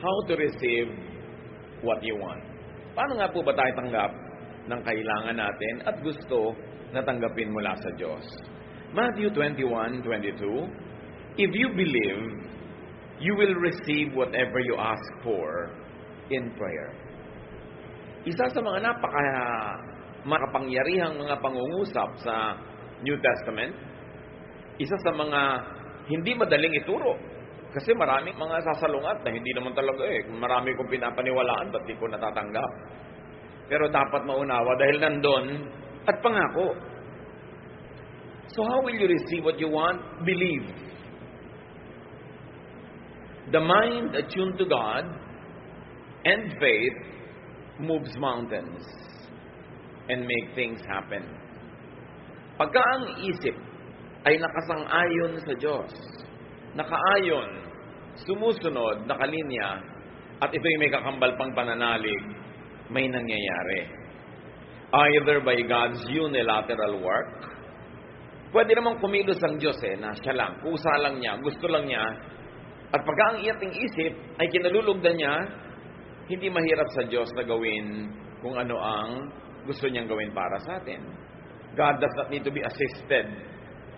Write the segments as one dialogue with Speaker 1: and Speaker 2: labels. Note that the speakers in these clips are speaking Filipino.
Speaker 1: how to receive what you want. Paano nga po ba tayo tanggap ng kailangan natin at gusto na tanggapin mula sa Diyos? Matthew 21:22, if you believe, you will receive whatever you ask for in prayer. Isa sa mga makapangyarihang mga pangungusap sa New Testament, isa sa mga hindi madaling ituro. Kasi maraming mga sasalungat na hindi naman talaga marami kong pinapaniwalaan, ba't di ko natatanggap? Pero dapat maunawa dahil nandun at pangako. So how will you receive what you want? Believe. The mind attuned to God and faith moves mountains and make things happen. Pagka ang isip ay nakasang-ayon sa Diyos, nakaayon, sumusunod, nakalinya, at ito'y may kakambal pang pananalig, may nangyayari. Either by God's unilateral work, pwede namang kumilos ang Diyos na siya lang, kusa lang niya, gusto lang niya, at pagka ang ating isip ay kinalulugdan niya, hindi mahirap sa Diyos na gawin kung ano ang gusto niyang gawin para sa atin. God does not need to be assisted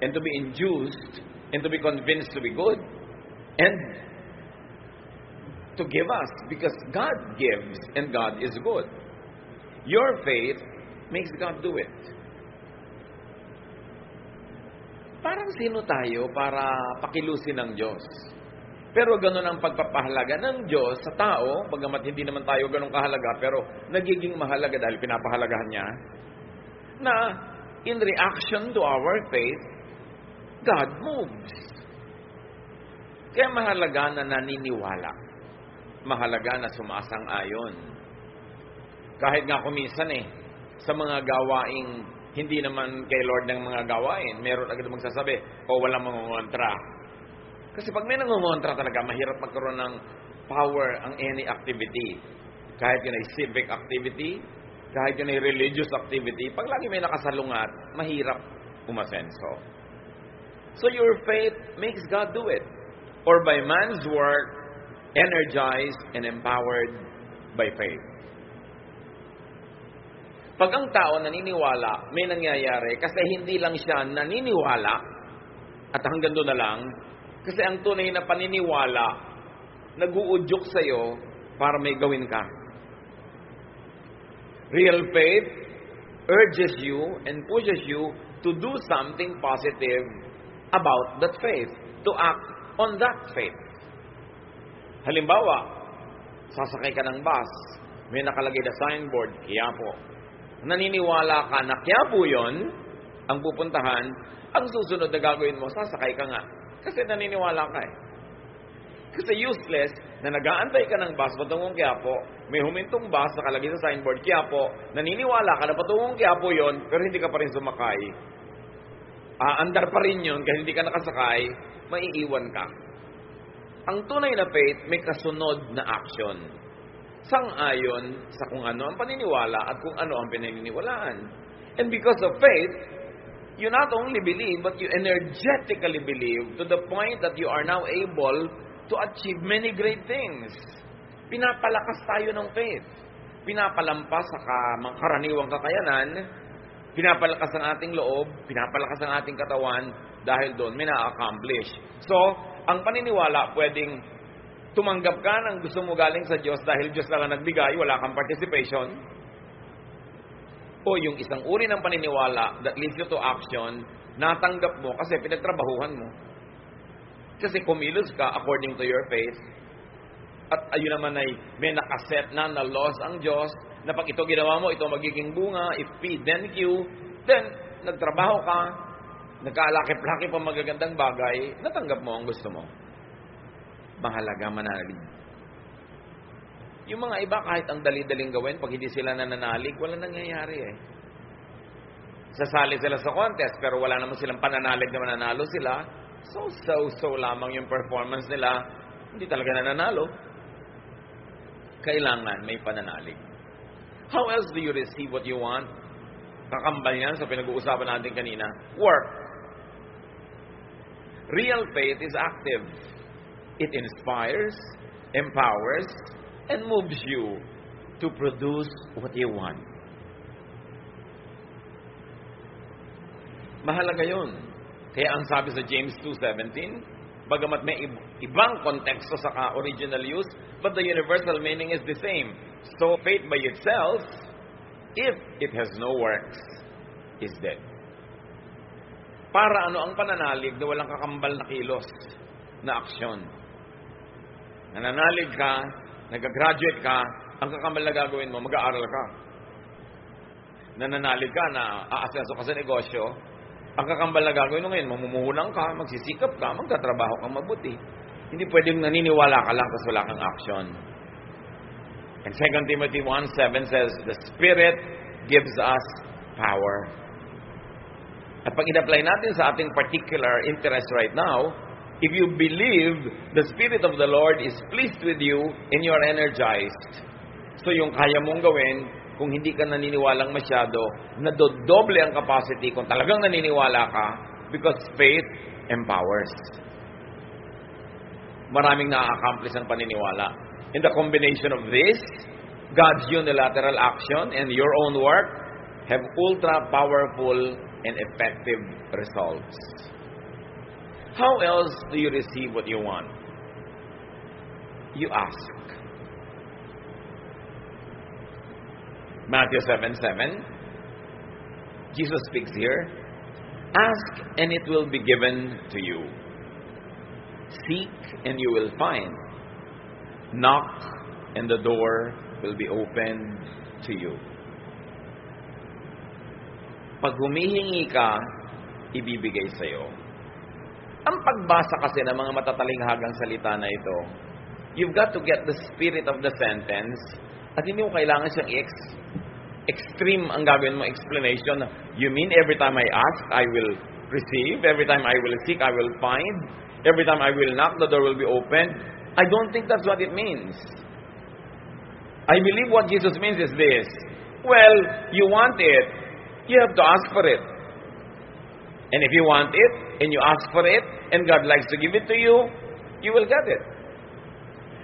Speaker 1: and to be induced and to be convinced to be good and to give us, because God gives and God is good. Your faith makes God do it. Parang sino tayo para pakilusin ng Diyos? Pero ganun ang pagpapahalaga ng Diyos sa tao, bagamat hindi naman tayo ganun kahalaga, pero nagiging mahalaga dahil pinapahalagahan niya, na in reaction to our faith, God moves. Kaya mahalaga na naniniwala. Mahalaga na sumasang-ayon. Kahit nga kuminsan sa mga gawaing hindi naman kay Lord ng mga gawain, meron agad magsasabi, walang mangungontra. Kasi pag may nangungontra talaga, mahirap magkaroon ng power ang any activity. Kahit yun ay civic activity, kahit yun ay religious activity, pag lagi may nakasalungat, mahirap umasenso. So your faith makes God do it. Or by man's work, energized and empowered by faith. Pag ang tao naniniwala, may nangyayari kasi hindi lang siya naniniwala at hanggang doon na lang, kasi ang tunay na paniniwala nag-uudyok sa'yo para may gawin ka. Real faith urges you and pushes you to do something positive about that faith, to act on that faith. Halimbawa, sasakay ka ng bus, may nakalagay na signboard, Quiapo. Naniniwala ka na Quiapo yun, ang pupuntahan, ang susunod na gagawin mo, sasakay ka nga. Kasi naniniwala ka Kasi useless na nag-aantay ka ng bus patungong Quiapo, may humintong bus, nakalagay sa signboard, Quiapo, naniniwala ka na patungong Quiapo yun, pero hindi ka pa rin sumakay. Andar pa rin yun, kasi hindi ka nakasakay, maiiwan ka. Ang tunay na faith may kasunod na action. Sang-ayon sa kung ano ang paniniwala at kung ano ang pinaniniwalaan. And because of faith, you not only believe, but you energetically believe to the point that you are now able to achieve many great things. Pinapalakas tayo ng faith. Pinapalampas sa karaniwang kakayanan, pinapalakas ang ating loob, pinapalakas ang ating katawan, dahil doon may na-accomplish. So, ang paniniwala, pwedeng tumanggap ka ng gusto mo galing sa Diyos dahil Diyos lang ang nagbigay, wala kang participation. O yung isang uri ng paniniwala that leads you to action, natanggap mo kasi pinagtrabahuhan mo. Kasi kumilos ka according to your faith. At ayun naman ay may nakaset na laws ang Diyos na pag ito ginawa mo, ito magiging bunga, if P, then Q, then nagtrabaho ka, nagkaalakip-lakip ang magagandang bagay, natanggap mo ang gusto mo. Mahalaga manalig. Yung mga iba, kahit ang dali-daling gawin, pag hindi sila nananalig, wala nangyayari Sasali sila sa contest, pero wala naman silang pananalig na mananalo sila. So lamang yung performance nila, hindi talaga nananalo. Kailangan may pananalig. How else do you receive what you want? Kakambal yan sa pinag-uusapan natin kanina. Work. Real faith is active. It inspires, empowers, and moves you to produce what you want. Mahalaga yun. Kaya ang sabi sa James 2:17, bagamat may ibang konteksto sa original use, but the universal meaning is the same. So faith by itself, if it has no works, is dead. Para ano ang pananalig na walang kakambal na kilos, na aksyon? Nananalig ka, nag-graduate ka, ang kakambal na gagawin mo, mag-aaral ka. Nananalig ka na aasenso ka sa negosyo, ang kakambal na gagawin mo ngayon, mamumuhunan ka, magsisikap ka, magtatrabaho kang mabuti. Hindi pwedeng naniniwala ka lang kasi wala kang action. And 2 Timothy 1:7 says, the Spirit gives us power. At pag in-apply natin sa ating particular interest right now, if you believe the Spirit of the Lord is pleased with you and you are energized, so yung kaya mong gawin, kung hindi ka naniniwalang masyado, nadodoble ang capacity kung talagang naniniwala ka, because faith empowers. Maraming na-accomplish ang paniniwala. In the combination of this, God's unilateral action and your own work have ultra-powerful and effective results. How else do you receive what you want? You ask. Matthew 7:7, Jesus speaks here, ask and it will be given to you. Seek and you will find. Knock and the door will be opened to you. Pag humihingi ka, ibibigay sa'yo. Ang pagbasa kasi ng mga matatalinghagang salita na ito, you've got to get the spirit of the sentence at hindi mo kailangan siyang extreme ang gagawin mo explanation. You mean every time I ask, I will receive. Every time I will seek, I will find. Every time I will knock, the door will be opened. I don't think that's what it means. I believe what Jesus means is this. Well, you want it, you have to ask for it. And if you want it, and you ask for it, and God likes to give it to you, you will get it.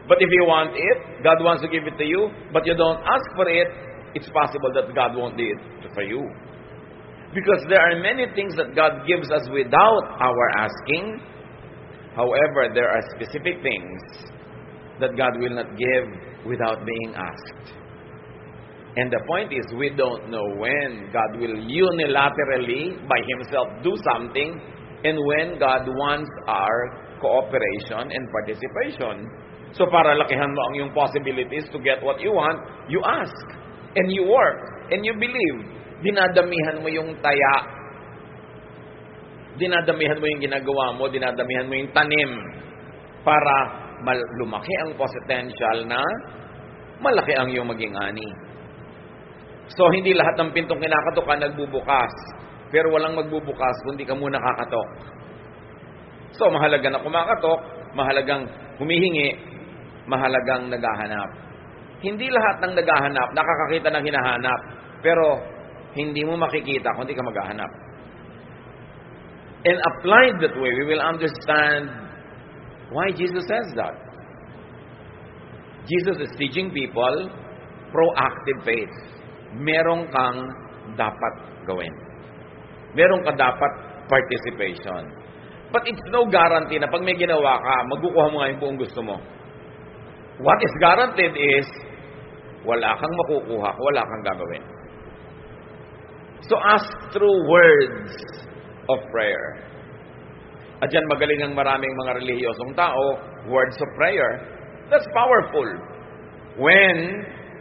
Speaker 1: But if you want it, God wants to give it to you, but you don't ask for it, it's possible that God won't do it for you. Because there are many things that God gives us without our asking. However, there are specific things that God will not give without being asked. And the point is, we don't know when God will unilaterally, by Himself, do something, and when God wants our cooperation and participation. So para lakihan mo ang iyong possibilities to get what you want, you ask, and you work, and you believe. Dinadamihan mo yung taya. Dinadamihan mo yung ginagawa mo, dinadamihan mo yung tanim para lumaki ang potential na malaki ang iyong maging ani. So, hindi lahat ng pintong kinakatokan nagbubukas. Pero walang magbubukas kung hindi ka muna kakatok. So, mahalaga na kumakatok, mahalagang humihingi, mahalagang naghahanap. Hindi lahat ng naghahanap, nakakakita ng hinahanap. Pero, hindi mo makikita kung hindi ka maghahanap. And applied that way, we will understand why Jesus says that. Jesus is teaching people proactive faith. Meron kang dapat gawin. Meron ka dapat participation. But it's no guarantee na pag may ginawa ka, magkukuha mo nga yung buong gusto mo. What is guaranteed is, wala kang makukuha, wala kang gagawin. So ask through words of prayer. At dyan magaling ang maraming mga relihiyosong tao, words of prayer. That's powerful. When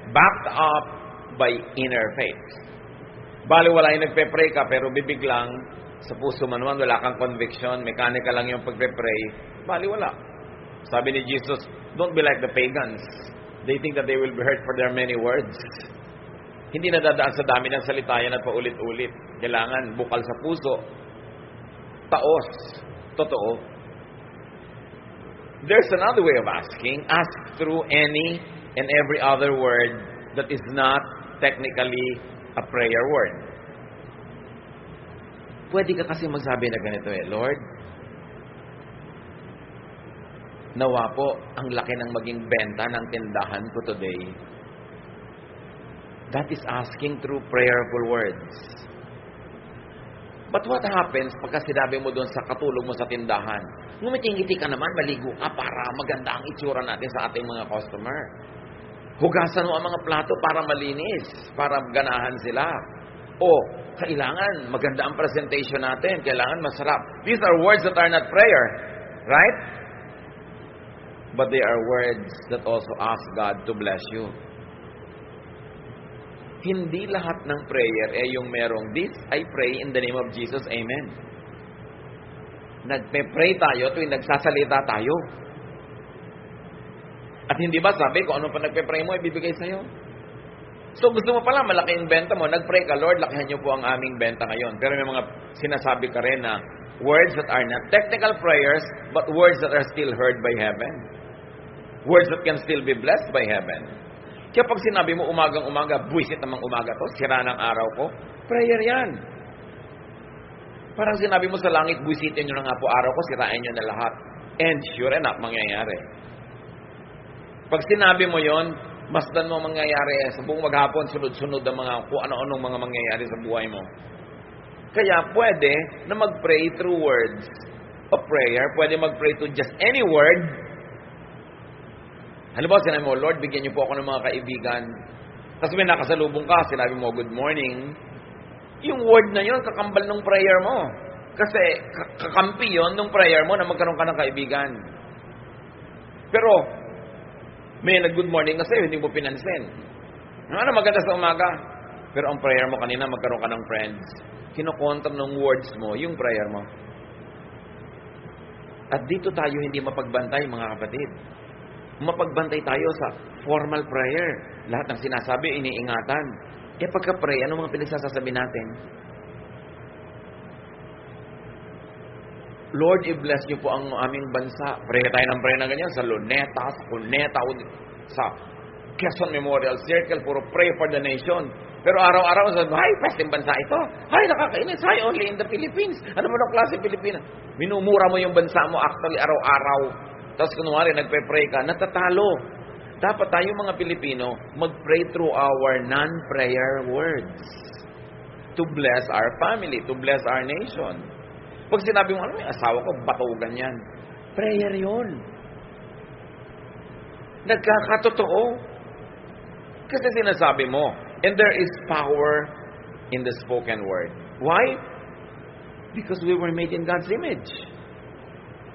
Speaker 1: backed up by inner faith. Bali wala yung nagpe-pray ka, pero bibig lang, sa puso man wala kang conviction, mechanical lang yung pagpe-pray, bali wala. Sabi ni Jesus, don't be like the pagans. They think that they will be heard for their many words. Hindi nadadaan sa dami ng salita yan at paulit-ulit. Kailangan bukal sa puso. Taos. Totoo. There's another way of asking. Ask through any and every other word that is not technically a prayer word. Pwede ka kasi magsabi na ganito Lord, Nawa po, ang laki ng maging benta ng tindahan ko today. That is asking through prayerful words. But what happens pagka sinabi mo doon sa katulong mo sa tindahan? Ngumiti-ngiti ka naman, maligo ka para maganda ang itsura natin sa ating mga customer. Hugasan mo ang mga plato para malinis, para ganahan sila. O, kailangan maganda ang presentation natin, kailangan masarap. These are words that are not prayer, right? But they are words that also ask God to bless you. Hindi lahat ng prayer yung merong, this I pray in the name of Jesus, amen. Nagpe-pray tayo tuwing nagsasalita tayo. At hindi ba sabi kung ano pa nagpe-pray mo, ibibigay sa'yo? So gusto mo pala, malaki yung benta mo, nag-pray ka, Lord, lakihan niyo po ang aming benta ngayon. Pero may mga sinasabi ka rin na words that are not technical prayers, but words that are still heard by heaven. Words that can still be blessed by heaven. Kaya pag sinabi mo umagang-umaga, buwisit namang umaga to, sira ng araw ko, prayer yan. Parang sinabi mo sa langit, buwisitin nyo na nga po araw ko, sirain nyo na lahat. And sure enough, mangyayari. Pag sinabi mo yon, masdan mo mangyayari sa buong maghapon, sunod-sunod ang mga kung ano-anong mga mangyayari sa buhay mo. Kaya pwede na mag-pray through words of prayer, pwede mag-pray to just any word. Halimbawa, sinabi mo, Lord, bigyan niyo po ako ng mga kaibigan. Tapos may nakasalubong ka, sinabi mo, good morning. Yung word na yun, kakambal ng prayer mo. Kasi kakampi yun ng prayer mo na magkaroon ka ng kaibigan. Pero, may nag-good morning na sa'yo, hindi mo pinansin. Ano, maganda sa umaga. Pero ang prayer mo kanina, magkaroon ka ng friends. Kinokontra ng words mo, yung prayer mo. At dito tayo hindi mapagbantay, mga kapatid. Mapagbantay tayo sa formal prayer. Lahat ng sinasabi, iniingatan. Pagka-pray, ano mga pinagsasasabi natin? Lord, i-bless niyo po ang aming bansa. Pray tayo ng pray na ganyan sa Luneta, sa Cuneta, sa Quezon Memorial Circle, puro pray for the nation. Pero araw-araw, ay, pwesteng bansa ito. Ay, nakakainis. Ay, only in the Philippines. Ano ba ng klase Pilipinas? Minumura mo yung bansa mo actually araw-araw. Tapos kunwari, nagpe-pray ka, natatalo. Dapat tayo mga Pilipino, mag-pray through our non-prayer words to bless our family, to bless our nation. Pag sinabi mo, ano yung asawa ko, batugan yan. Prayer yun. Nagkakatotoo. Kasi sinasabi mo, and there is power in the spoken word. Why? Because we were made in God's image.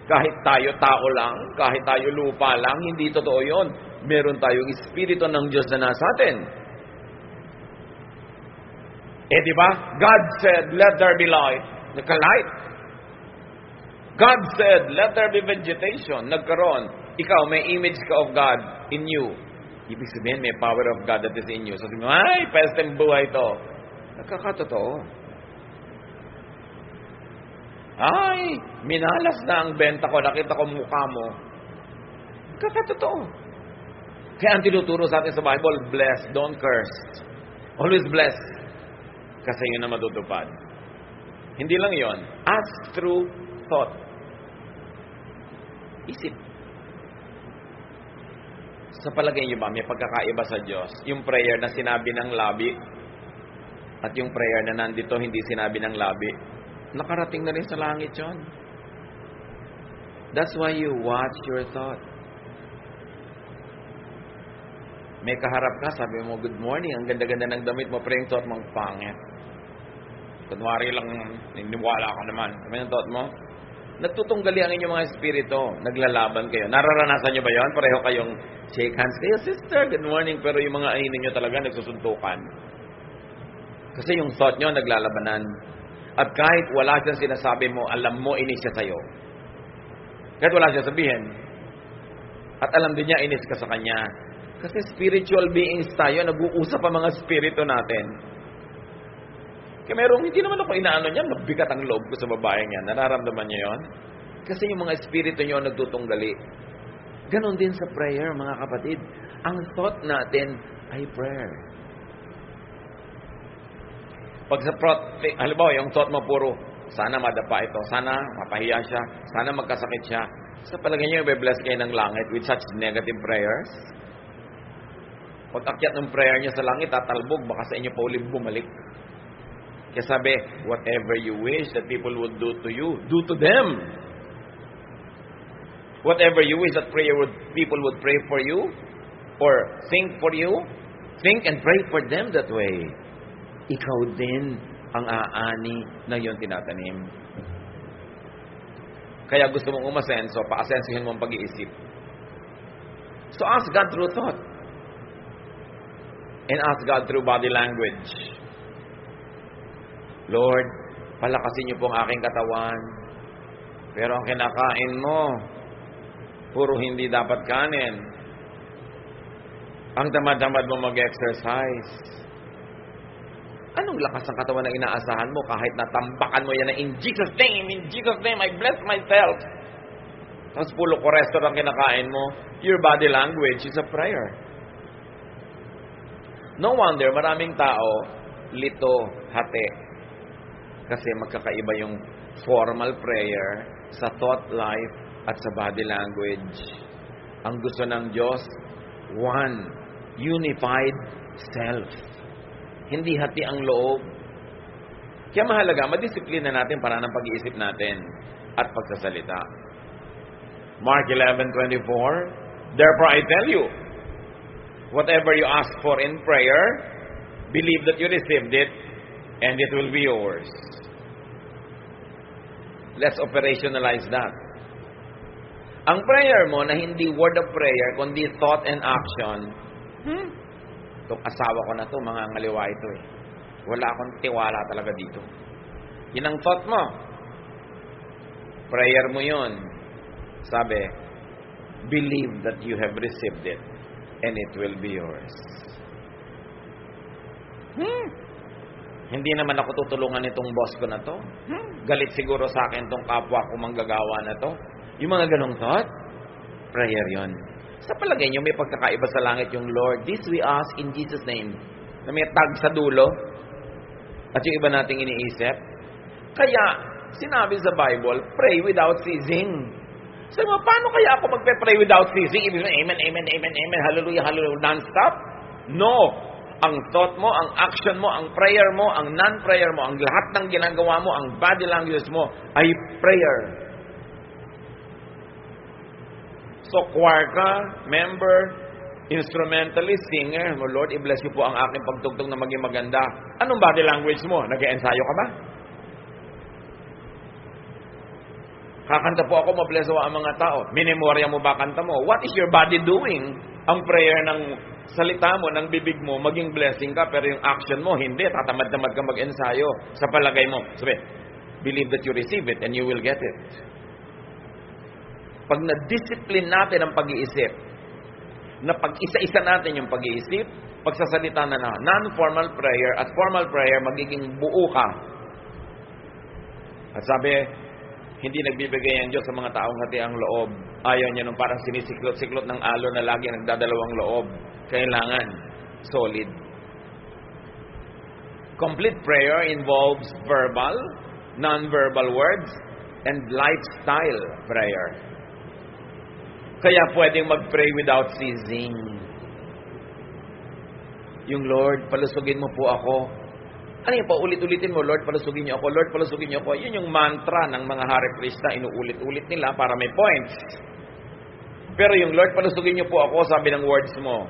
Speaker 1: Kahit tayo tao lang, kahit tayo lupa lang, hindi totoo yun. Meron tayong Espiritu ng Diyos na nasa atin. Diba? God said, let there be light. Nagka-light. God said, let there be vegetation. Nagkaroon. Ikaw, may image ka of God in you. Ibig sabihin, may power of God that is in you. So, sabi mo, ay, pesteng buhay to. Nagkakatotoo. Ay, minalas na ang benta ko, nakita ko mukha mo. Kakatotoo. Kaya ang tinuturo sa atin sa Bible, bless, don't curse. Always bless. Kasi yun na matutupad. Hindi lang yon. Ask through thought. Isip. Sa palagay niyo ba, may pagkakaiba sa Diyos? Yung prayer na sinabi ng labi at yung prayer na nandito hindi sinabi ng labi. Nakarating na rin sa langit yun. That's why you watch your thought. May kaharap ka, sabi mo, good morning, ang ganda-ganda ng damit mo, pero yung thought mong pangit. Kunwari lang, niniwala ka naman. Sabi yung thought mo, nagtutunggali ang inyong mga espiritu, naglalaban kayo. Nararanasan nyo ba yun? Pareho kayong shake hands kayo, sister, good morning, pero yung mga ainin nyo talaga nagsusuntukan. Kasi yung thought nyo naglalabanan. At kahit wala siyang sinasabi mo, alam mo, inis siya sa'yo. Kahit wala siya sabihin. At alam din niya, inis ka sa kanya. Kasi spiritual beings tayo, nag-uusap ang mga spirito natin. Kaya merong, hindi naman ako inaano niya, mabigat ang loob ko sa babaeng yan. Nararamdaman niya yon? Kasi yung mga spirito niyo nagtutunggali. Ganon din sa prayer, mga kapatid. Ang thought natin ay prayer. Pag sa halimbawa, yung thought mo puro, sana madapa ito, sana mapahiya siya, sana magkasakit siya, Sa palagay niyo, i-bless kayo ng langit with such negative prayers? Pag akyat ng prayer niyo sa langit, tatalbog, baka sa inyo pa ulit bumalik. Kaya sabi, whatever you wish that people would do to you, do to them. Whatever you wish that people would pray for you, or think for you, think and pray for them that way. Ikaw din ang aani ng iyong tinatanim. Kaya gusto mong umasenso, paasensuhin mo ang pag-iisip. So ask God through thought. And ask God through body language. Lord, palakasin niyo po ang aking katawan. Pero ang kinakain mo, puro hindi dapat kanin. Ang tamad-tamad mo mag-exercise. Anong lakas ng katawan na inaasahan mo kahit natambakan mo yan na in Jesus' name, I bless myself. Tapos pulo koresto ang kinakain mo, your body language is a prayer. No wonder, maraming tao, lito, hati. Kasi magkakaiba yung formal prayer sa thought life at sa body language. Ang gusto ng Diyos, one, unified self. Hindi hati ang loob. Kaya mahalaga, madisiplina natin para ng pag-iisip natin at pagsasalita. Mark 11:24, therefore I tell you, whatever you ask for in prayer, believe that you received it, and it will be yours. Let's operationalize that. Ang prayer mo na hindi word of prayer, kundi thought and action, itong asawa ko na to, mga ngaliwa ito eh. Wala akong tiwala talaga dito. Yun ang thought mo. Prayer mo yun. Sabi, believe that you have received it and it will be yours. Hindi naman ako tutulungan itong boss ko na to. Galit siguro sa akin itong kapwa ko manggagawa na to. Yung mga ganong thought, prayer yun. Sa palagay nyo, may pagkakaiba sa langit yung Lord. This we ask in Jesus' name. Na may tag sa dulo. At yung iba nating iniisip. Kaya, sinabi sa Bible, pray without ceasing. Sabi mo, paano kaya ako magpe-pray without ceasing? Ibig sabihin, amen, amen, amen, amen, hallelujah, hallelujah, non-stop? No. Ang thought mo, ang action mo, ang prayer mo, ang non-prayer mo, ang lahat ng ginagawa mo, ang body language mo, ay prayer. So, choir ka, member, instrumentalist, singer. Oh, Lord, i-bless you po ang aking pagtugtog na maging maganda. Anong body language mo? Nag-ensayo ka ba? Kakanta po ako, mabless ang mga tao. Minemorya mo ba kanta mo? What is your body doing? Ang prayer ng salita mo, ng bibig mo, maging blessing ka, pero yung action mo, hindi. Tatamad-tamad ka mag-ensayo. Sa palagay mo, sabi, believe that you receive it and you will get it. Pag na-discipline natin ang pag-iisip, na pag-isa-isa natin yung pag-iisip, pagsasalita na non-formal prayer at formal prayer, magiging buo ka. At sabi, hindi nagbibigay ang Diyos sa mga taong hati ang loob. Ayaw niya nung parang sinisiklot-siklot ng alo na lagi nagdadalawang loob. Kailangan solid. Complete prayer involves verbal, non-verbal words, and lifestyle prayer. Kaya pwedeng mag-pray without ceasing. Yung Lord, palusugin mo po ako. Ano yung paulit-ulitin mo, Lord, palusugin niyo ako, Lord, palusugin niyo ako. Yun yung mantra ng mga Hare Krishna, inuulit-ulit nila para may points. Pero yung Lord, palusugin niyo po ako, sabi ng words mo.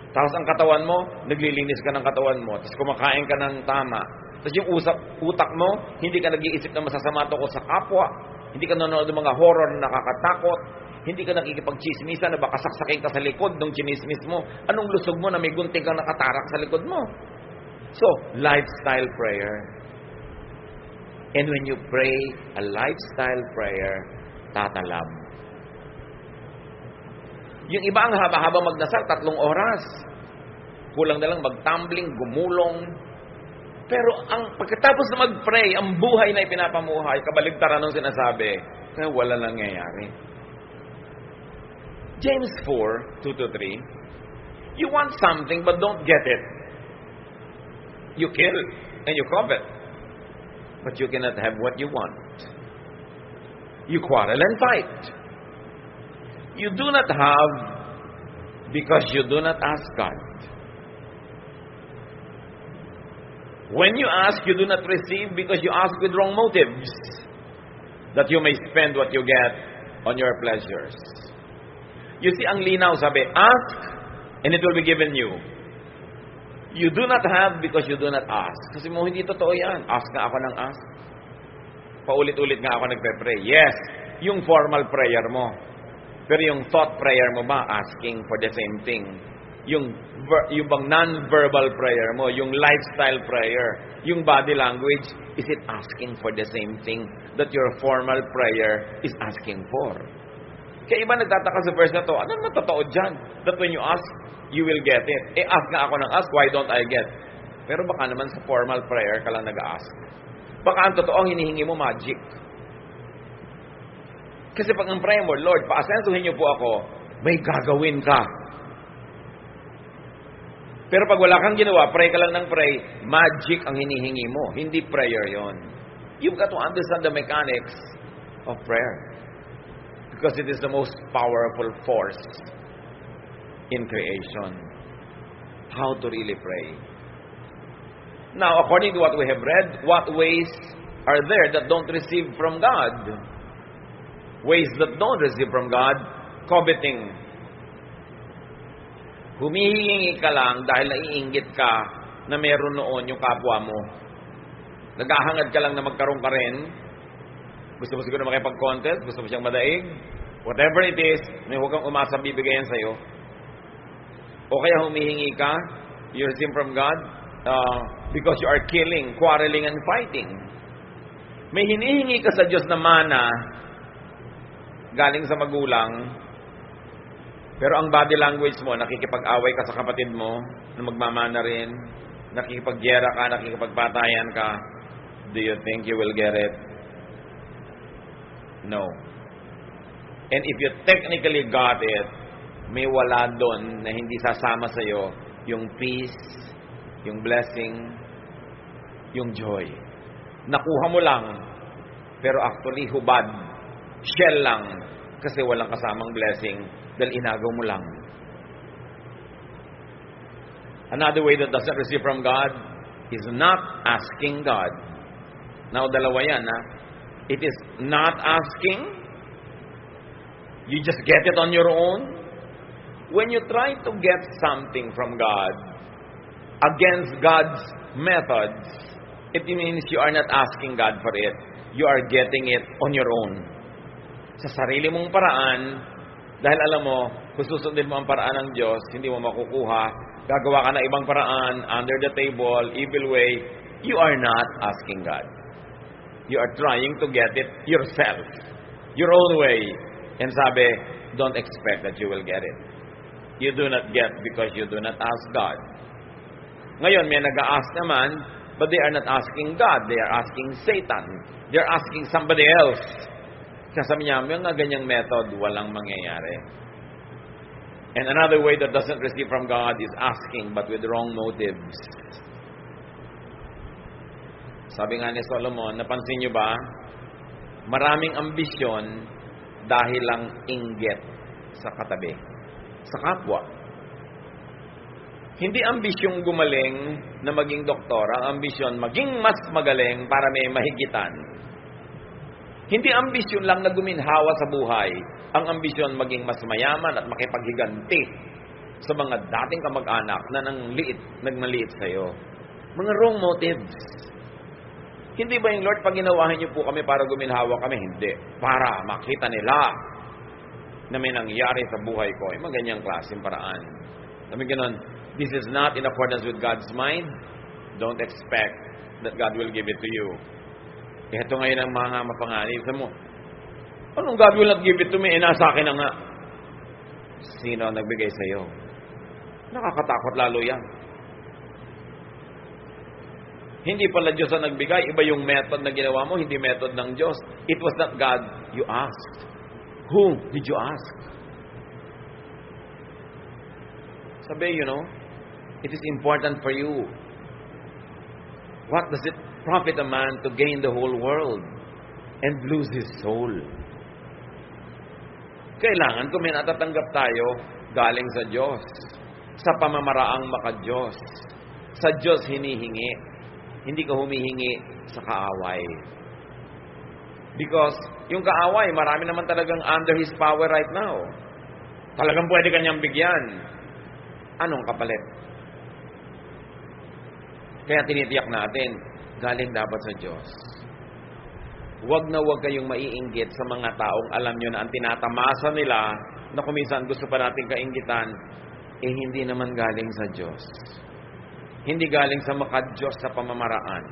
Speaker 1: Tapos ang katawan mo, naglilinis ka ng katawan mo. Tapos kumakain ka ng tama. Tapos yung utak mo, hindi ka nag-iisip na masasama to ko sa kapwa. Hindi ka nanonood ng mga horror na nakakatakot. Hindi ka nakikipag-chismisan na baka saksakin ka sa likod ng chinismis mo. Anong lusog mo na may gunting kang nakatarak sa likod mo? So, lifestyle prayer. And when you pray a lifestyle prayer, tatalab. Yung iba ang haba-haba magdasal, 3 oras. Kulang na lang magtumbling, gumulong. Pero ang pagkatapos na mag-pray, ang buhay na ipinapamuhay, kabaligtaran ng sinasabi, kaya wala nangyayari. James 4:2-3, you want something but don't get it. You kill and you covet, but you cannot have what you want. You quarrel and fight, You do not have because you do not ask God. When you ask, you do not receive because you ask with wrong motives, that you may spend what you get on your pleasures. You see, ang linaw sabi, ask and it will be given you. You do not have because you do not ask. Kasi mo, hindi totoo yan. Ask nga ako ng ask. Paulit-ulit nga ako nagpe-pray. Yes, yung formal prayer mo. Pero yung thought prayer mo ba, asking for the same thing. Yung bang non-verbal prayer mo, yung lifestyle prayer, yung body language, is it asking for the same thing that your formal prayer is asking for? Kaya iba nagtataka sa verse na to, ano na totoo dyan? That when you ask, you will get it. Ask nga ako ng ask, why don't I get? Pero baka naman sa formal prayer ka lang nag-ask. Baka ang totoo, ang hinihingi mo magic. Kasi pag ang prayer mo, Lord, paasensuhin niyo po ako, may gagawin ka. Pero pag wala kang ginawa, pray ka lang ng pray, magic ang hinihingi mo. Hindi prayer yon. You've got to understand the mechanics of prayer. Because it is the most powerful force in creation. How to really pray. Now, according to what we have read, what ways are there that don't receive from God? Ways that don't receive from God, coveting. Humihingi ka lang dahil naiinggit ka na meron noon yung kapwa mo. Naghahangad ka lang na magkaroon ka rin. Gusto mo siguro makipag-contest, gusto mo siyang madaig. Whatever it is, may huwag kang umasa bibigayan sa'yo. O kaya humihingi ka, you receive from God, because you are killing, quarreling, and fighting. May hinihingi ka sa Diyos na mana, galing sa magulang, pero ang body language mo, nakikipag-away ka sa kapatid mo, na magmamana rin, nakikipag-gyera ka, nakikipagpatayan ka, do you think you will get it? No. And if you technically got it, may wala doon na hindi sasama sa'yo yung peace, yung blessing, yung joy. Nakuha mo lang, pero actually hubad, shell lang, kasi walang kasamang blessing, dahil inagaw mo lang. Another way that doesn't receive from God is not asking God. Now, dalawa yan, ha? It is not asking. You just get it on your own. When you try to get something from God against God's methods, it means you are not asking God for it. You are getting it on your own. Sa sarili mong paraan, dahil alam mo, kung susundin mo ang paraan ng Diyos, hindi mo makukuha, gagawa ka na ibang paraan, under the table, evil way, you are not asking God. You are trying to get it yourself, your own way. And sabi, don't expect that you will get it. You do not get because you do not ask God. Ngayon, may nag-a-ask naman, but they are not asking God. They are asking Satan. They are asking somebody else. Sasabi niya, yung ganyang method, walang mangyayari. And another way that doesn't receive from God is asking, but with wrong motives. Sabi nga ni Solomon, napansin niyo ba? Maraming ambisyon dahil lang inggit sa katabi, sa kapwa. Hindi ambisyong gumaling na maging doktor. Ang ambisyon, maging mas magaling para may mahigitan. Hindi ambisyon lang na guminhawa sa buhay. Ang ambisyon, maging mas mayaman at makipaghiganti sa mga dating kamag-anak na nagmaliit sa'yo. Mga wrong motives. Hindi ba yung Lord, pag ginawahin niyo po kami para guminhawa kami? Hindi. Para makita nila na may nangyari sa buhay ko. Yung mga ganyang klaseng paraan. Sabi ganun, this is not in accordance with God's mind. Don't expect that God will give it to you. Ito ngayon ang mga mapanganib. Sabi mo, anong God will not give it to me? Nasa akin na nga. Sino ang nagbigay sa'yo? Nakakatakot lalo yan. Hindi pala Diyos ang nagbigay. Iba yung method na ginawa mo, hindi method ng Diyos. It was not God you asked. Who did you ask? Sabi, it is important for you. What does it profit a man to gain the whole world and lose his soul? Kailangan kung may natatanggap tayo, galing sa Diyos. Sa pamamaraang maka-Diyos. Sa Diyos hinihingi. Hindi ka humihingi sa kaaway. Because yung kaaway, marami naman talagang under His power right now. Talagang pwede kanyang bigyan. Anong kapalit? Kaya tinitiyak natin, galing dapat sa Diyos. Huwag na huwag kayong maiinggit sa mga taong alam nyo na ang tinatamasa nila na kuminsan gusto pa natin kainggitan, hindi naman galing sa Diyos. Hindi galing sa maka-Diyos sa pamamaraan.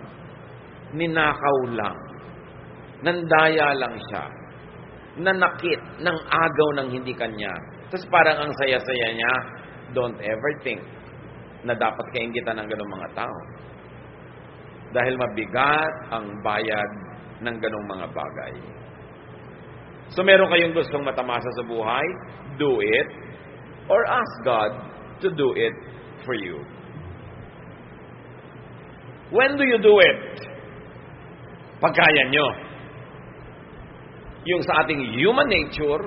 Speaker 1: Ninakaw lang. Nandaya lang siya. Nanakit ng agaw ng hindi kanya. Tapos parang ang saya-saya niya, don't ever think na dapat kainggitan ng ganong mga tao. Dahil mabigat ang bayad ng ganong mga bagay. So meron kayong gustong matamasa sa buhay, do it, or ask God to do it for you. When do you do it? Pagkaya nyo. Yung sa ating human nature,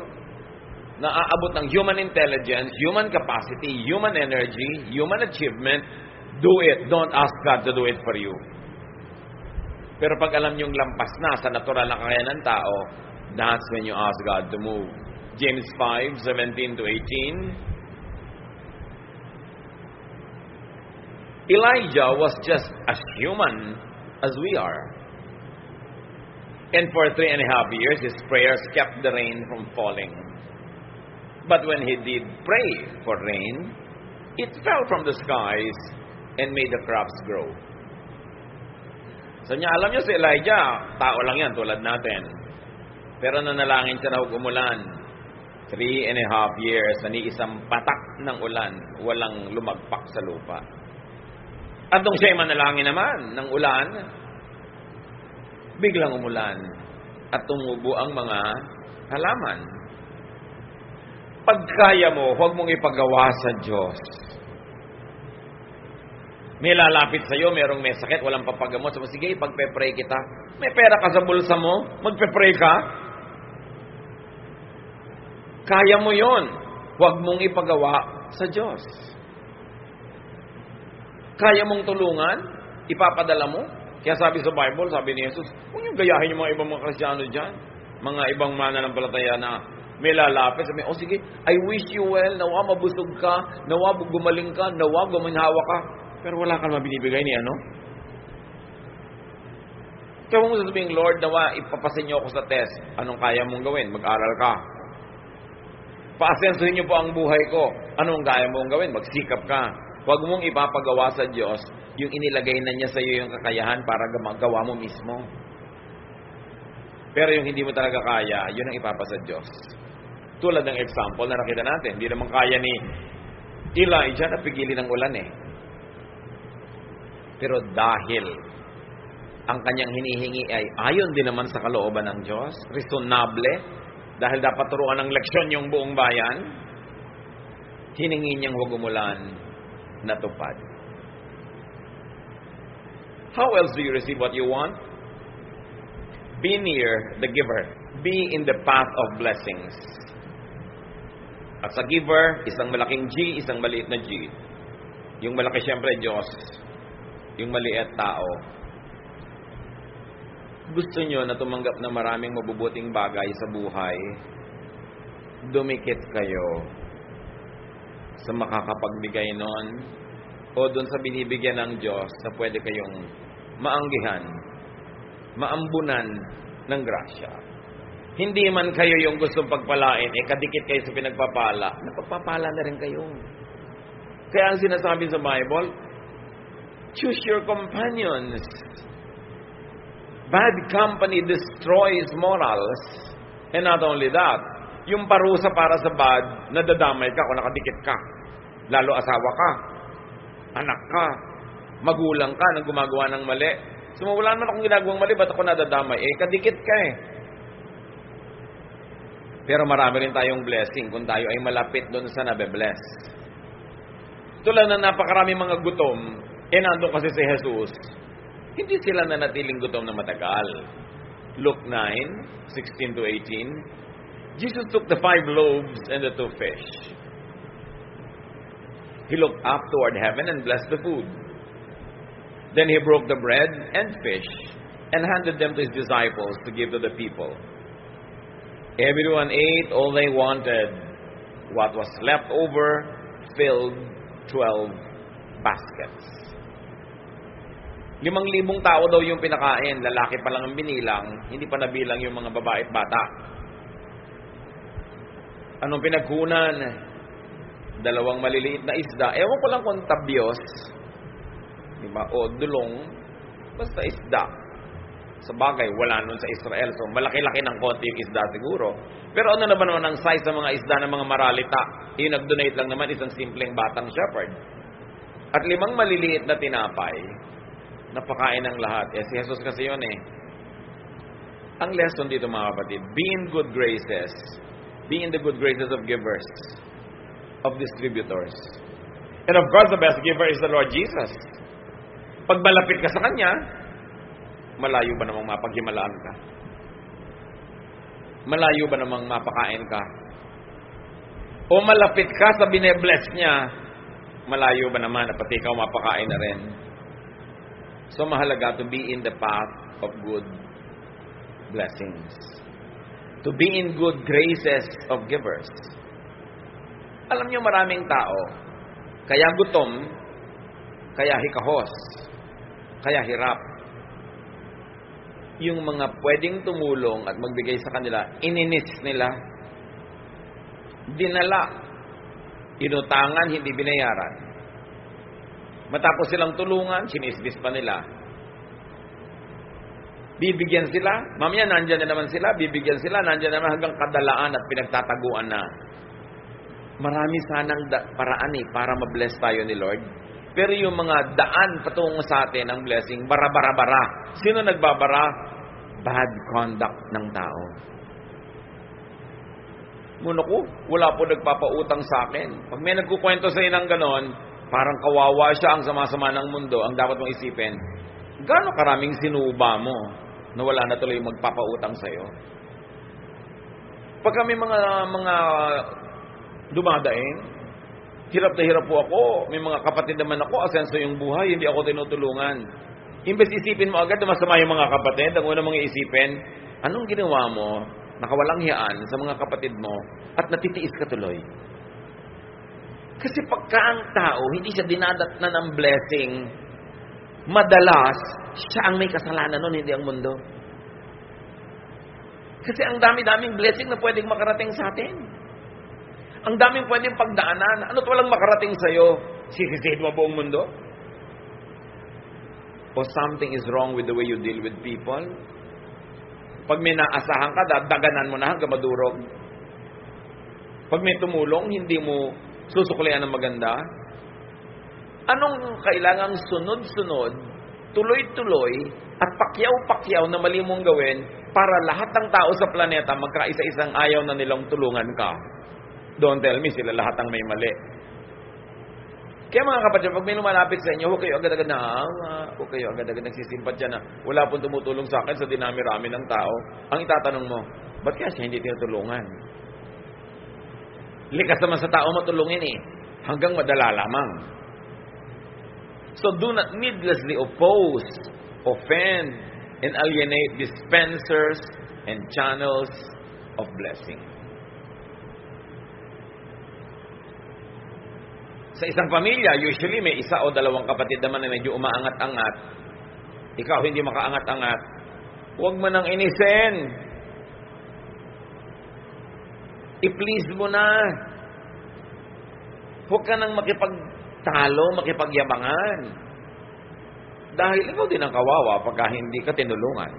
Speaker 1: na aabot ng human intelligence, human capacity, human energy, human achievement, do it. Don't ask God to do it for you. Pero pag alam nyong lampas na sa natural na kakayahan ng tao, that's when you ask God to move. James 5:17-18. Elijah was just as human as we are. And for 3.5 years, his prayers kept the rain from falling. But when he did pray for rain, it fell from the skies and made the crops grow. So niya, alam niyo si Elijah, tao lang yan, tulad natin. Pero nanalangin siya na huwag umulan. 3.5 years, na ni isang patak ng ulan, walang lumagpak sa lupa. At nung siya'y manalangin naman ng ulan, biglang umulan at tumubo ang mga halaman. Pagkaya mo, huwag mong ipagawa sa Diyos. May lalapit sa iyo, merong may sakit, walang papagamot. So, sige, pagpe-pray kita. May pera ka sa bulsa mo, magpe-pray ka. Kaya mo yon. Huwag mong ipagawa sa Diyos. Kaya mong tulungan, ipapadala mo. Kaya sabi sa Bible, sabi ni Jesus, huwag niyong gayahin yung mga ibang mga Kristyano dyan. Mga ibang mananampalataya na may lalapit. Sabi, sige, I wish you well, nawa mabusog ka, nawa gumaling ka, nawa guminhawa ka. Pero wala kang mabinibigay niya, no? Kaya mo sasabihin, Lord, nawa ipapasin niyo ako sa test. Anong kaya mong gawin? Mag-aral ka. Paasensuhin niyo po ang buhay ko. Anong kaya mong gawin? Magsikap ka. Huwag mong ipapagawa sa Diyos yung inilagay na niya sa iyo yung kakayahan para magawa mo mismo. Pero yung hindi mo talaga kaya, yun ang ipapasa Diyos. Tulad ng example na nakita natin, hindi naman kaya ni Elijah na pigilin ng ulan eh. Pero dahil ang kanyang hinihingi ay ayon din naman sa kalooban ng Diyos, reasonable, dahil dapat turuan ng leksyon yung buong bayan, hiningi niyang huwag umulan, natupad. How else do you receive what you want? Be near the giver. Be in the path of blessings. At sa giver, isang malaking G, isang maliit na G. Yung malaki siyempre, Diyos. Yung maliit, tao. Gusto nyo na tumanggap na maraming mabubuting bagay sa buhay, dumikit kayo sa makakapagbigay nun o dun sa binibigyan ng Diyos na pwede kayong maanggihan, maambunan ng grasya. Hindi man kayo yung gustong pagpalain, kadikit kayo sa pinagpapala, napagpapala na rin kayo. Kaya ang sinasabi sa Bible, choose your companions. Bad company destroys morals. And not only that, yung parusa para sa bad, nadadamay ka kung nakadikit ka. Lalo asawa ka, anak ka, magulang ka na gumagawa ng mali. So wala naman akong ginagawang mali, ba't ako nadadamay? Kadikit ka eh. Pero marami rin tayong blessing kung tayo ay malapit doon sa nabe-bless. Tulad na napakarami mga gutom, nandun kasi si Jesus, hindi sila nanatiling gutom na matagal. Luke 9:16-18, Jesus took the 5 loaves and the 2 fish. He looked up toward heaven and blessed the food. Then he broke the bread and fish and handed them to his disciples to give to the people. Everyone ate all they wanted. What was left over filled 12 baskets. 5,000 tao daw yung pinakain. Lalaki pa lang ang binilang. Hindi pa nabilang yung mga babae at bata. Anong pinagkunan? 2 maliliit na isda. Ewan ko lang kung tabyos. Diba? O dulong. Basta isda. Sa bagay, wala nun sa Israel. So, malaki-laki ng konti yung isda siguro. Pero ano naman ang size ng mga isda ng mga maralita? Yung nag-donate lang naman isang simpleng batang shepherd. At 5 maliliit na tinapay, napakain ng lahat. Si Jesus kasi yun eh. Ang lesson dito mga kapatid, be in good graces. Be in the good graces of givers, of distributors. And of course, the best giver is the Lord Jesus. Pag malapit ka sa Kanya, malayo ba namang mapaghimalaan ka? Malayo ba namang mapakain ka? O malapit ka sa bine-bless niya, malayo ba naman na pati ikaw mapakain na rin? So mahalaga to be in the path of good blessings. To be in good graces of givers. Alam niyo maraming tao, kaya gutom, kaya hikahos, kaya hirap. Yung mga pwedeng tumulong at magbigay sa kanila, ininis nila, dinala, inutangan, hindi binayaran. Matapos silang tulungan, sinisbis pa nila. Bibigyan sila, mamaya nandyan na naman sila, bibigyan sila, nandyan naman hanggang kadalaan at pinagtataguan na. Marami sanang paraan para ma-bless tayo ni Lord. Pero yung mga daan patungo sa atin ang blessing, bara-bara-bara. Sino nagbabara? Bad conduct ng tao. Muna ko, wala po nagpapautang sa akin. Pag may nagkukwento sa inang ganon, parang kawawa siya ang sama-sama ng mundo. Ang dapat mong isipin, gaano karaming sinuba mo na wala na tuloy magpapautang sa'yo? Pag kami mga dumadaing, hirap na hirap po ako. May mga kapatid naman ako, asenso yung buhay, hindi ako tinutulungan. Imbes isipin mo agad na masama yung mga kapatid, ang una mong isipin, anong ginawa mo, nakawalang hiyaan sa mga kapatid mo, at natitiis ka tuloy. Kasi pagka ang tao, hindi siya dinadatnan ng blessing, madalas, siya ang may kasalanan nun, hindi ang mundo. Kasi ang dami-daming blessing na pwedeng makarating sa atin. Ang daming pwedeng pagdaanan. Ano't walang makarating sa'yo? Sisisihin mo buong mundo? O something is wrong with the way you deal with people? Pag may naasahan ka, daganan mo na hanggang madurog. Pag may tumulong, hindi mo susuklian ng maganda. Anong kailangang sunod-sunod, tuloy-tuloy, at pakyaw-pakyaw na mali mong gawin para lahat ng tao sa planeta magkaisa-isang ayaw na nilang tulungan ka? Don't tell me sila lahat ang may mali. Kaya mga kapatid, pag may lumalapit sa inyo, huwag kayo agad-agad na huwag kayo agad-agad nagsisimpatya na wala pong tumutulong sa akin sa dinami-rami ng tao. Ang itatanong mo, ba't kaya siya hindi tinutulungan? Likas naman sa tao matulungin hanggang madala lamang. So do not needlessly oppose, offend, and alienate dispensers and channels of blessing. Sa isang pamilya, usually may 1 o 2 kapatid naman na medyo umaangat-angat. Ikaw hindi makaangat-angat. Huwag mo nang inisin. I-please mo na. Huwag ka nang makipagtalo, makipagyabangan. Dahil ikaw din ang kawawa pagka hindi ka tinulungan.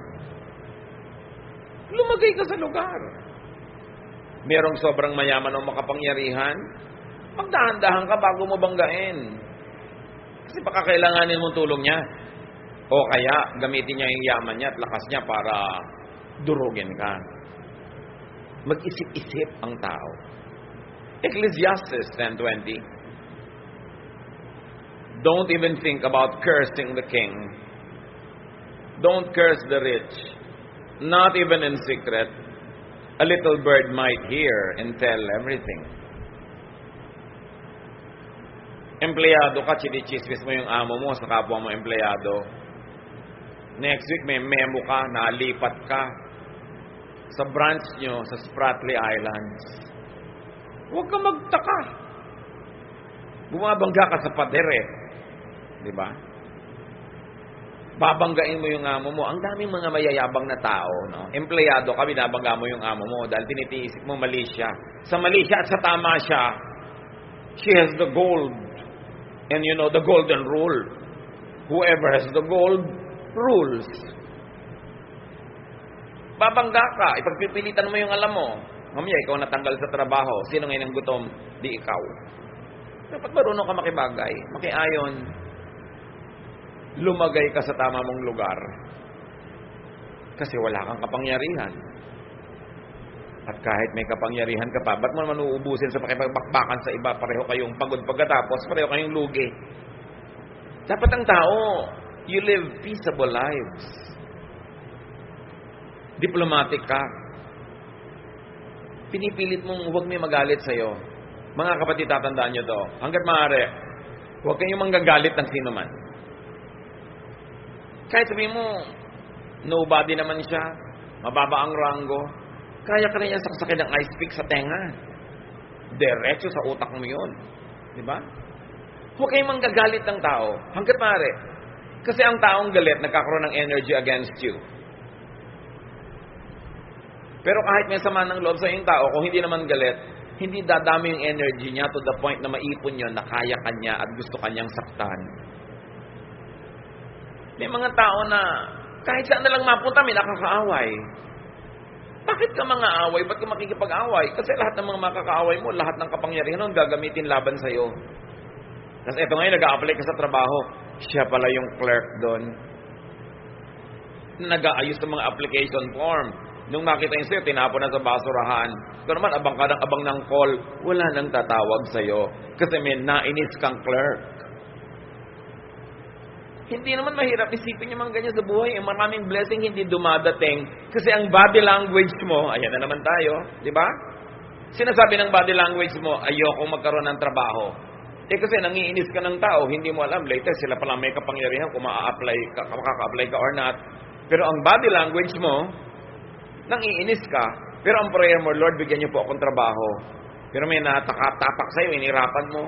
Speaker 1: Lumagay ka sa lugar. Merong sobrang mayaman o makapangyarihan, magdahan-dahan ka bago mo banggain. Kasi baka kailanganin mong tulong niya. O kaya, gamitin niya yung yaman niya at lakas niya para durugin ka. Mag-isip-isip ang tao. Ecclesiastes 10:20. Don't even think about cursing the king. Don't curse the rich. Not even in secret. A little bird might hear and tell everything. Empleyado ka, chinichismis mo yung amo mo sa kapwa mo empleyado. Next week, may memo ka, nalipat ka sa branch nyo sa Spratly Islands. Huwag ka magtaka. Bumabangga ka sa pader eh. Di ba? Babanggain mo yung amo mo. Ang daming mga mayayabang na tao, no? Empleyado ka, binabangga mo yung amo mo dahil tinitiisip mo mali siya. Sa mali siya at sa tama siya, she has the gold. And you know the golden rule. Whoever has the gold, rules. Babangga ka, ipagpipilitan mo yung alam mo. Mamaya, ikaw natanggal sa trabaho. Sino ngayon ang gutom? Di ikaw. Dapat marunong ka makibagay, makiayon. Lumagay ka sa tama mong lugar. Kasi wala kang kapangyarihan. At kahit may kapangyarihan ka pa, ba't mo naman uubusin sa pakipagbakbakan sa iba? Pareho kayong pagod pagkatapos, pareho kayong lugi. Dapat ang tao, you live peaceable lives. Diplomatic ka. Pinipilit mong huwag may magalit sa'yo. Mga kapatid, tatandaan nyo to. Hanggat maaari, huwag kayong manggagalit ng sino man. Kahit sabihin mo, nobody naman siya, mababa ang ranggo, kaya ka na yan saksakin ng ice pick sa tenga. Diretso sa utak mo yun. Diba? Huwag kayong manggagalit ng tao. Hanggat maaari. Kasi ang taong galit, nagkakaroon ng energy against you. Pero kahit may sama ng loob sa yung tao, kung hindi naman galit, hindi dadami yung energy niya to the point na maipon yun na kaya kanya at gusto kanyang saktan. May mga tao na kahit saan na lang mapunta, may nakakaaway. Bakit ka mga away? Ba't ka makikipag-away? Kasi lahat ng mga makakaaway mo, lahat ng kapangyarihan nun gagamitin laban sa'yo. Tapos eto ngayon, nag-a-apply ka sa trabaho. Siya pala yung clerk doon. Nag-aayos ng mga application form. Nung makita yun sa'yo, tinapon na sa basurahan. Ito naman, abang ka ng abang ng call. Wala nang tatawag sa'yo. Kasi may nainis kang clerk. Hindi naman mahirap isipin yung mga ganyan sa buhay. Maraming blessing hindi dumadating. Kasi ang body language mo, ayan na naman tayo, di ba? Sinasabi ng body language mo, ayoko magkaroon ng trabaho. Kasi nangiinis ka ng tao, hindi mo alam, later sila pala may kapangyarihan kung makaka-apply ka or not. Pero ang body language mo, nangiinis ka. Pero ang prayer mo, Lord, bigyan niyo po akong trabaho. Pero may natakatak sa'yo, inirapan mo.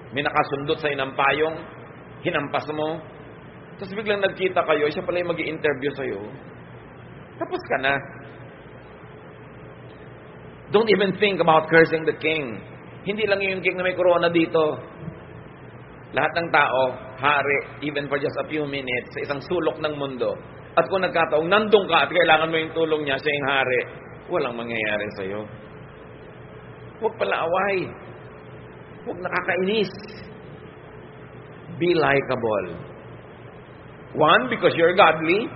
Speaker 1: May nakasundot sa'yo ng payong, hinampas mo. Tapos biglang nagkita kayo, siya pala yung mag-i-interview sa'yo. Tapos ka na. Don't even think about cursing the king. Hindi lang yung king na may corona dito. Lahat ng tao, hari, even for just a few minutes, sa isang sulok ng mundo. At kung nagkataong nandun ka at kailangan mo yung tulong niya, siya yung hari, walang mangyayari sa'yo. Huwag pala away. Huwag nakakainis. Be likable. One, because you're godly.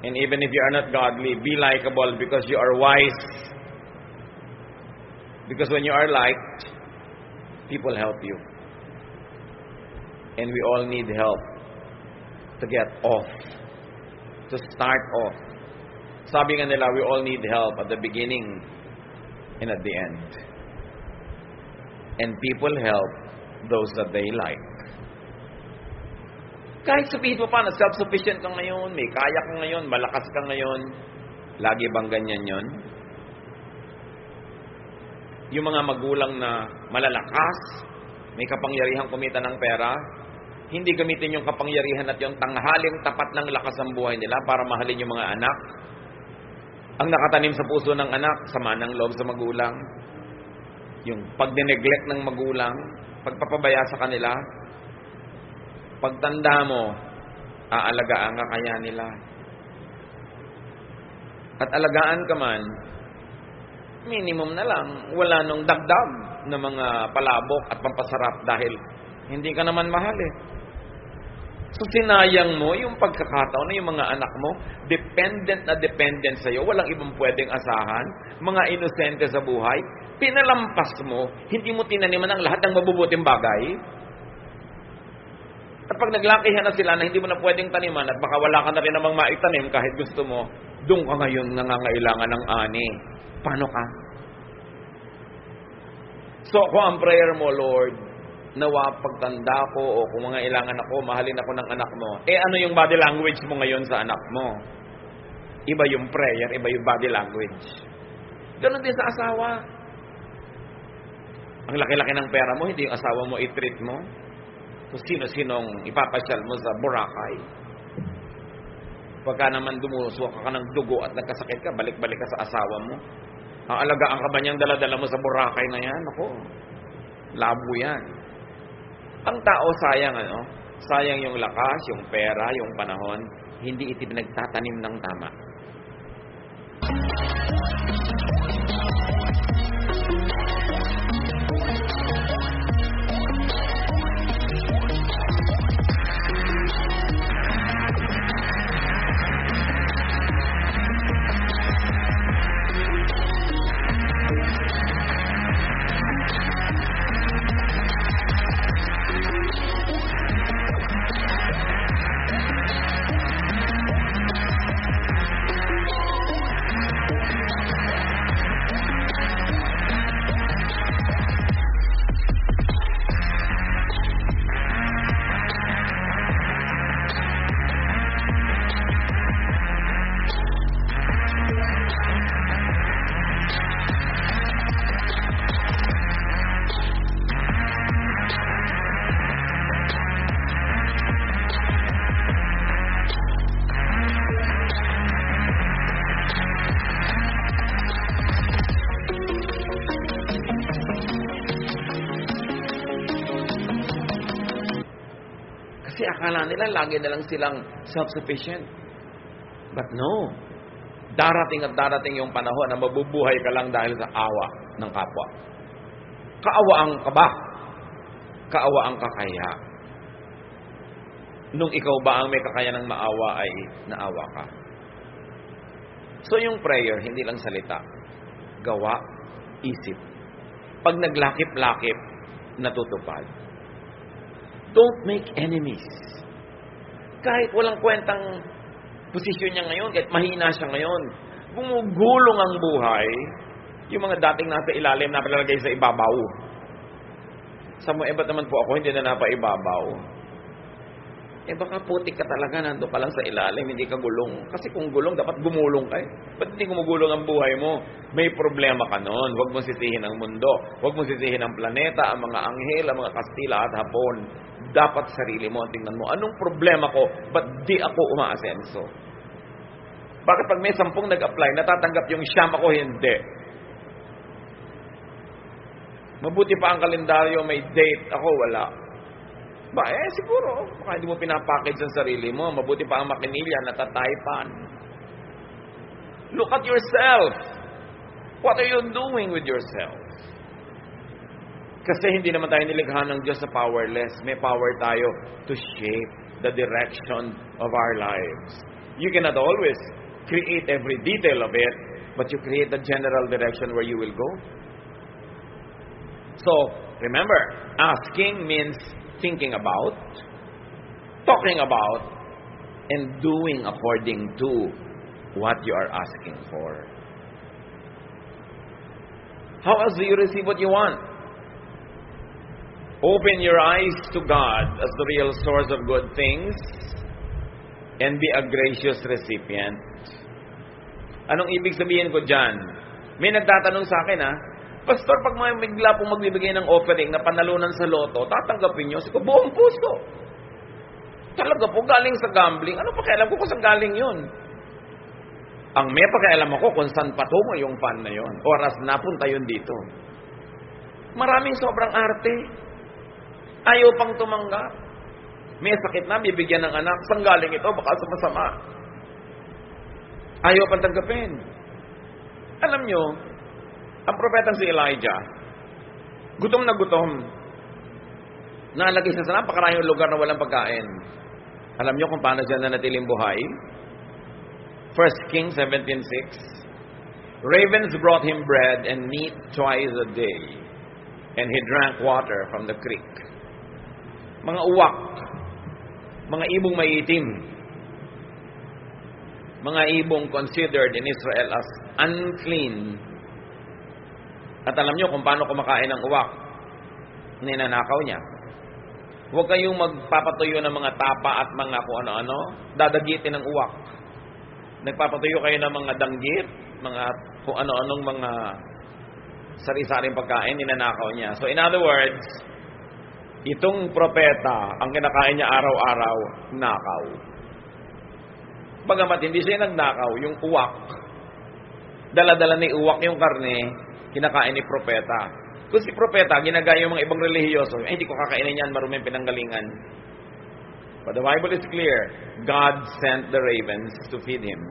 Speaker 1: And even if you are not godly, be likable because you are wise. Because when you are liked, people help you. And we all need help to get off. To start off. Sabi nga nila, we all need help at the beginning and at the end. And people help those that they like. Kahit sabihin mo pa na self-sufficient ka ngayon, may kaya ka ngayon, malakas ka ngayon, lagi bang ganyan yon? Yung mga magulang na malalakas, may kapangyarihan kumita ng pera, hindi gamitin yung kapangyarihan at yung tanghaling tapat ng lakas ng buhay nila para mahalin yung mga anak. Ang nakatanim sa puso ng anak, sama ng loob sa magulang. Yung pagdineglect ng magulang, pagpapabaya sa kanila, pagtanda mo, aalagaan ka kaya nila. At alagaan ka man, minimum na lang, wala nung dagdag na mga palabok at pampasarap dahil hindi ka naman mahal eh. So sinayang mo yung pagkakataon na yung mga anak mo, dependent sa'yo, walang ibang pwedeng asahan, mga inosente sa buhay, pinalampas mo, hindi mo tinaniman ang lahat ng mabubuting bagay. At pag naglakihan na sila na hindi mo na pwedeng taniman at baka wala ka na rin namang maitanim kahit gusto mo, Doon ka ngayon nangangailangan ng ani. Paano ka? So, kung ang prayer mo, Lord, nawa pagtanda ko o kung mga ilangan ako, mahalin ako ng anak mo. Ano yung body language mo ngayon sa anak mo? Iba yung prayer, iba yung body language. Ganon din sa asawa. Ang laki-laki ng pera mo, hindi yung asawa mo i-treat mo. Kung sino-sinong ipapasyal mo sa Boracay. Pagka naman dumuso ka ng dugo at nagkasakit ka, balik-balik ka sa asawa mo. Alagaan ka ba niyang dala-dala mo sa Boracay na yan? Ako, labo yan. Ang tao sayang, sayang yung lakas, yung pera, yung panahon, hindi ito pinagtatanim ng tama. Kasi akala nila lagi na lang silang self-sufficient. But no. Darating at darating yung panahon na mabubuhay ka lang dahil sa awa ng kapwa. Kaawaan ka ba? Kaawaan ka kaya? Nung ikaw ba ang may kakaya ng maawa ay naawa ka? So yung prayer, hindi lang salita. Gawa, isip. Pag naglakip-lakip, natutupad. Don't make enemies. Kahit walang kwentang posisyon niya ngayon, kahit mahina siya ngayon, gumugulong ang buhay, yung mga dating nasa ilalim na napalalagay sa ibabaw. Ba't naman po ako hindi na napaibabaw? Baka putik ka talaga, nandun ka lang sa ilalim, hindi ka gulong. Kasi kung gulong, dapat gumulong ka eh. Ba't hindi gumugulong ang buhay mo? May problema ka nun. Huwag mo sisihin ang mundo. Huwag mo sisihin ang planeta, ang mga anghel, ang mga Kastila at Hapon. Dapat sarili mo, tingnan mo, anong problema ko? Ba't di ako umaasenso? Bakit pag may 10 nag-apply, natatanggap yung siyam ako, hindi? Mabuti pa ang kalendaryo, may date, ako wala. Siguro, baka hindi mo pinapackage ang sarili mo. Mabuti pa ang makinilya, natataypan. Look at yourself. What are you doing with yourself? Kasi hindi naman tayo nilikha ng Diyos sa powerless. May power tayo to shape the direction of our lives. You cannot always create every detail of it, but you create the general direction where you will go. So, remember, asking means thinking about, talking about, and doing according to what you are asking for. How else do you receive what you want? Open your eyes to God as the real source of good things and be a gracious recipient. Anong ibig sabihin ko dyan? May nagtatanong sa akin, Pastor, pag may bigla pong magbibigay ng offering na panalunan sa loto, tatanggapin nyo? Sige, buong puso. Talaga po, galing sa gambling. Ano pakialam ko kung saan galing yun? Ang may pakialam ako kung saan patungo yung pan na yun. Oras napunta yun dito. Maraming sobrang arte. Ayaw pang tumanggap. May sakit na, bibigyan ng anak. Saan galing ito? Baka sumasama. Ayaw pang tanggapin. Alam nyo, ang propetang si Elijah, gutom na gutom. Nalagay siya sa napakaraming lugar na walang pagkain. Alam nyo kung paano siya nanatiling buhay? 1 Kings 17:6. Ravens brought him bread and meat twice a day, and he drank water from the creek. Mga uwak, mga ibong maiitim. mga ibong considered in Israel as unclean. At alam nyo kung paano kumakain ng uwak, ninanakaw niya. Huwag kayong magpapatuyo ng mga tapa at mga kung ano-ano, dadagitin ng uwak. Nagpapatuyo kayo ng mga danggit, mga kung ano-anong mga sari-saring pagkain, ninanakaw niya. So in other words, itong propeta, ang kinakain niya araw-araw, nakaw. Bagamat hindi siya nagnakaw, yung uwak, dala-dala ni uwak yung karne, kinakain ni propeta. Kung si propeta, ginagaya yung mga ibang relihiyoso, hindi ko kakainin yan, maruming pinanggalingan. But the Bible is clear, God sent the ravens to feed him.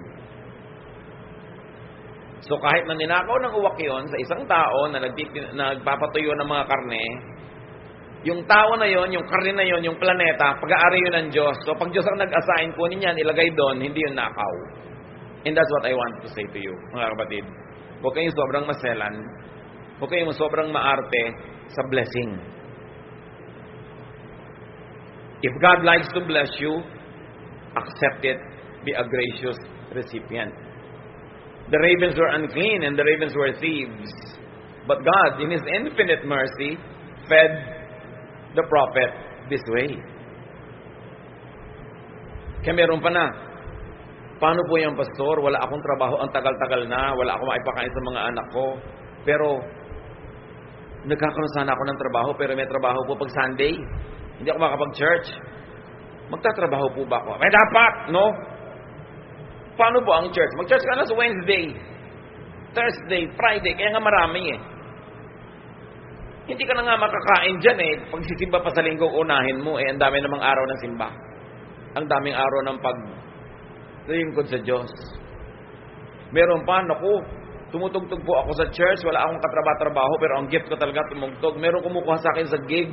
Speaker 1: So kahit na ninakaw ng uwak yun sa isang tao na nagpapatuyo ng mga karne, yung tao na yon, yung karne na yon, yung planeta, pag-aari yun ng Diyos. So pag Diyos ang nag-assign, kunin yan, ilagay doon, hindi yun nakaw. And that's what I want to say to you, mga kapatid. Huwag kayong sobrang maselan. Huwag kayong sobrang maarte sa blessing. If God likes to bless you, accept it. Be a gracious recipient. The ravens were unclean and the ravens were thieves. But God, in His infinite mercy, fed the prophet this way. Kaya meron pa na. Paano po yung pastor? Wala akong trabaho, ang tagal-tagal na. Wala akong maipakain sa mga anak ko. Pero, nagkakaroon sana ako ng trabaho, pero may trabaho po pag Sunday. Hindi ako makapag-church. Magtatrabaho po ba ako? May dapat, no? Paano po ang church? Mag-church ka na sa Wednesday, Thursday, Friday, kaya nga marami eh. Hindi ka na nga makakain dyan eh. Pag sisimba pa sa linggo, unahin mo eh. Ang dami namang araw ng simba. Ang daming araw ng paglingkod sa Diyos. Meron pa, naku, tumutugtog po ako sa church, wala akong katrabaho, pero ang gift ko talaga tumugtog. Meron kumukuha sa akin sa gig.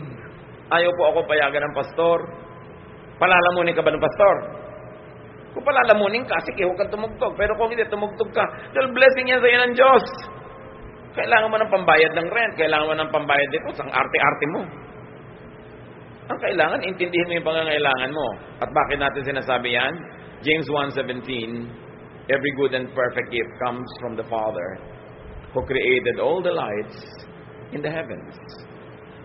Speaker 1: Ayaw po ako payagan ng pastor. Palalamunin ka ba ng pastor? Kung palalamunin ka, sige, huwag kang tumugtog. Pero kung hindi, tumugtog ka. Dahil blessing yan sa iyo ng Diyos. Kailangan mo ng pambayad ng rent. Kailangan mo ng pambayad dito. Sang arte-arte mo. Ang kailangan, intindihin mo yung pangangailangan mo. At bakit natin sinasabi yan? James 1:17, every good and perfect gift comes from the Father who created all the lights in the heavens.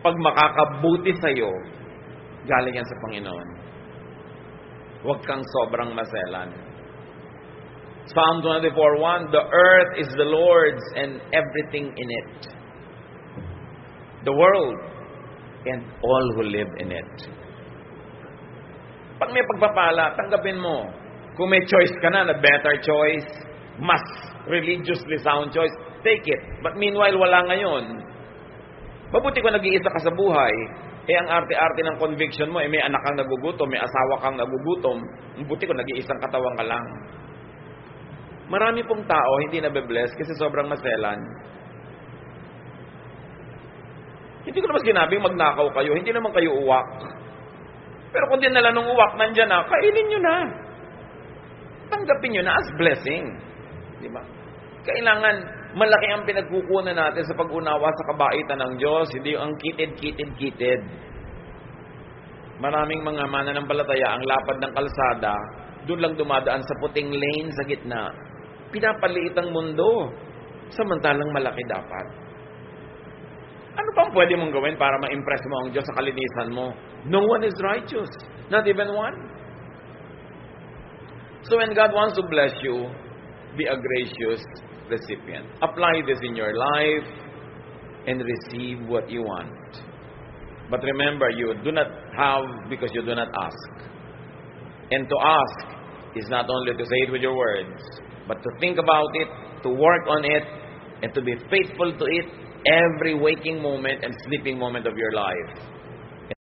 Speaker 1: Pag makakabuti sa'yo, galing yan sa Panginoon. Huwag kang sobrang maselan. Psalm 24:1, the earth is the Lord's and everything in it. The world and all who live in it. Pag may pagpapala, tanggapin mo. Kung may choice ka na better choice, mas religiously sound choice, take it. But meanwhile, wala ngayon. Mabuti kung nag-iisa ka sa buhay, ang arte-arte ng conviction mo, may anak kang nagugutom, may asawa kang nagugutom, mabuti kung nag-iisang katawan ka lang. Marami pong tao hindi nabe-bless kasi sobrang maselan. Hindi ko naman sinabing magnakaw kayo, hindi naman kayo uwak. Pero kung dinala ng uwak, nandyan na, kainin nyo na. Tanggapin nyo na as blessing. Di ba? Kailangan, malaki ang pinagkukunan natin sa pag-unawa sa kabaitan ng Diyos, hindi ang kitid. Maraming mga mananampalataya, ang lapad ng kalsada, doon lang dumadaan sa puting lane sa gitna. Pinapaliit ang mundo. Samantalang malaki dapat. Ano pang pwede mong gawin para ma-impress mo ang Diyos sa kalinisan mo? No one is righteous. Not even one. So when God wants to bless you, be a gracious recipient. Apply this in your life and receive what you want. But remember, you do not have because you do not ask. And to ask is not only to say it with your words, but to think about it, to work on it, and to be faithful to it every waking moment and sleeping moment of your life.